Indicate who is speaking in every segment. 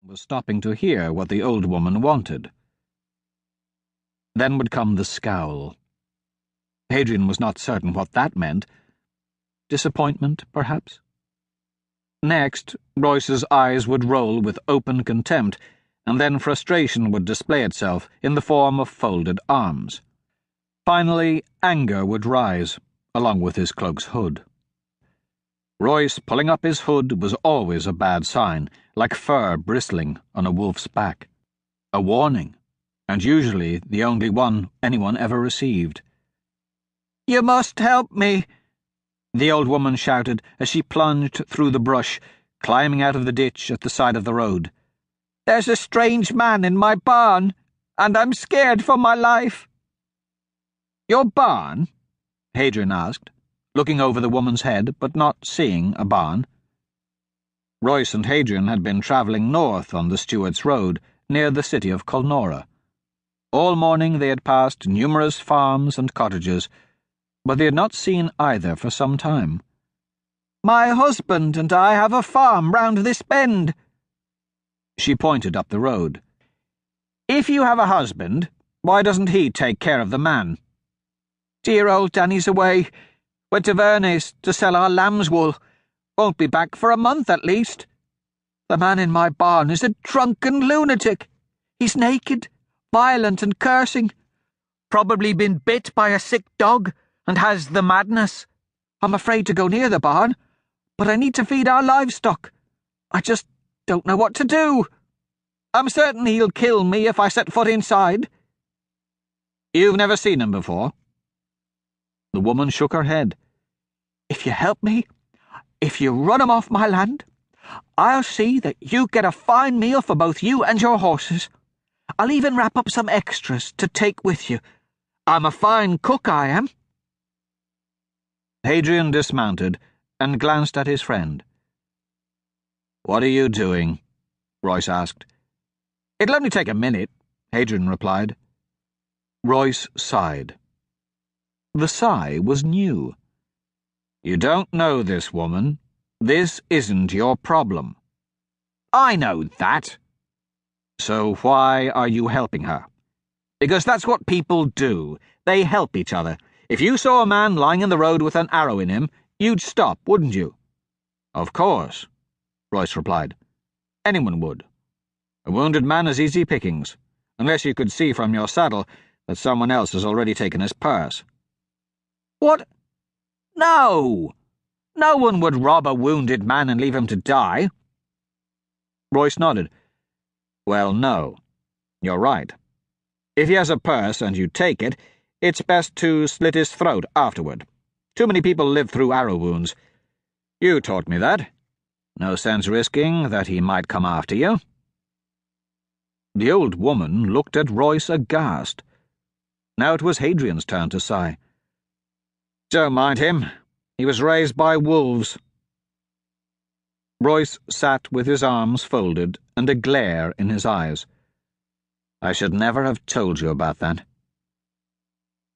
Speaker 1: was stopping to hear what the old woman wanted. Then would come the scowl. Hadrian was not certain what that meant. Disappointment, perhaps? Next, Royce's eyes would roll with open contempt, and then frustration would display itself in the form of folded arms. Finally, anger would rise, along with his cloak's hood. Royce pulling up his hood was always a bad sign, like fur bristling on a wolf's back. A warning, and usually the only one anyone ever received. "You must help me," the old woman shouted as she plunged through the brush, climbing out of the ditch at the side of the road. "There's a strange man in my barn, and I'm scared for my life." "Your barn?" Hadrian asked, looking over the woman's head but not seeing a barn. Royce and Hadrian had been travelling north on the Stewart's Road, near the city of Culnora. All morning they had passed numerous farms and cottages, but they had not seen either for some time. "My husband and I have a farm round this bend." She pointed up the road. "If you have a husband, why doesn't he take care of the man?" "Dear old Danny's away. Went to Verney's to sell our lamb's wool. Won't be back for a month at least. The man in my barn is a drunken lunatic. He's naked, violent and cursing. Probably been bit by a sick dog and has the madness. I'm afraid to go near the barn, but I need to feed our livestock. I just don't know what to do. I'm certain he'll kill me if I set foot inside." "You've never seen him before?" The woman shook her head. "If you help me, if you run him off my land, I'll see that you get a fine meal for both you and your horses. I'll even wrap up some extras to take with you. I'm a fine cook, I am." Hadrian dismounted and glanced at his friend. "What are you doing?" Royce asked. "It'll only take a minute," Hadrian replied. Royce sighed. The sigh was new. "You don't know this woman. This isn't your problem." "I know that." "So why are you helping her?" "Because that's what people do. They help each other. If you saw a man lying in the road with an arrow in him, you'd stop, wouldn't you?" "Of course," Royce replied. "Anyone would. A wounded man is easy pickings, unless you could see from your saddle that someone else has already taken his purse." "What? No! No one would rob a wounded man and leave him to die." Royce nodded. "Well, no. You're right. If he has a purse and you take it, it's best to slit his throat afterward. Too many people live through arrow wounds. You taught me that. No sense risking that he might come after you." The old woman looked at Royce aghast. Now it was Hadrian's turn to sigh. "Don't mind him. He was raised by wolves." Royce sat with his arms folded and a glare in his eyes. "I should never have told you about that."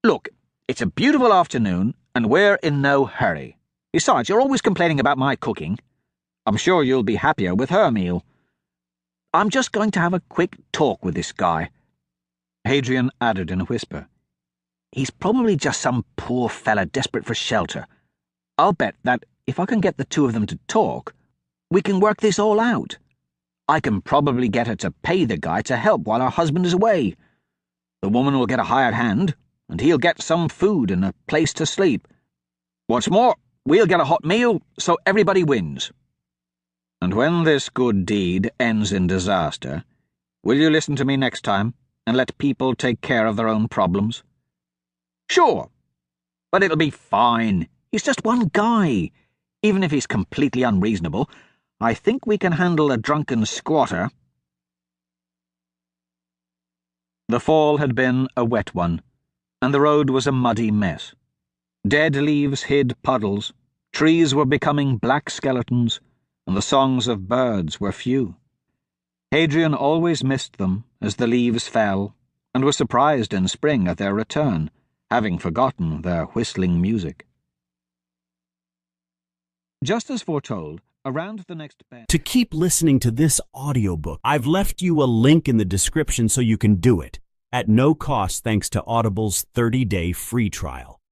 Speaker 1: "Look, it's a beautiful afternoon, and we're in no hurry. Besides, you're always complaining about my cooking. I'm sure you'll be happier with her meal. I'm just going to have a quick talk with this guy." Hadrian added in a whisper. "He's probably just some poor fella desperate for shelter. I'll bet that if I can get the two of them to talk, we can work this all out. I can probably get her to pay the guy to help while her husband is away. The woman will get a hired hand, and he'll get some food and a place to sleep. What's more, we'll get a hot meal, so everybody wins. And when this good deed ends in disaster, will you listen to me next time and let people take care of their own problems?" "Sure, but it'll be fine. He's just one guy. Even if he's completely unreasonable, I think we can handle a drunken squatter." The fall had been a wet one, and the road was a muddy mess. Dead leaves hid puddles, trees were becoming black skeletons, and the songs of birds were few. Hadrian always missed them as the leaves fell, and was surprised in spring at their return, having forgotten their whistling music. Just as foretold, Around the next bend.
Speaker 2: To keep listening to this audiobook, I've left you a link in the description so you can do it, at no cost thanks to Audible's 30-day free trial.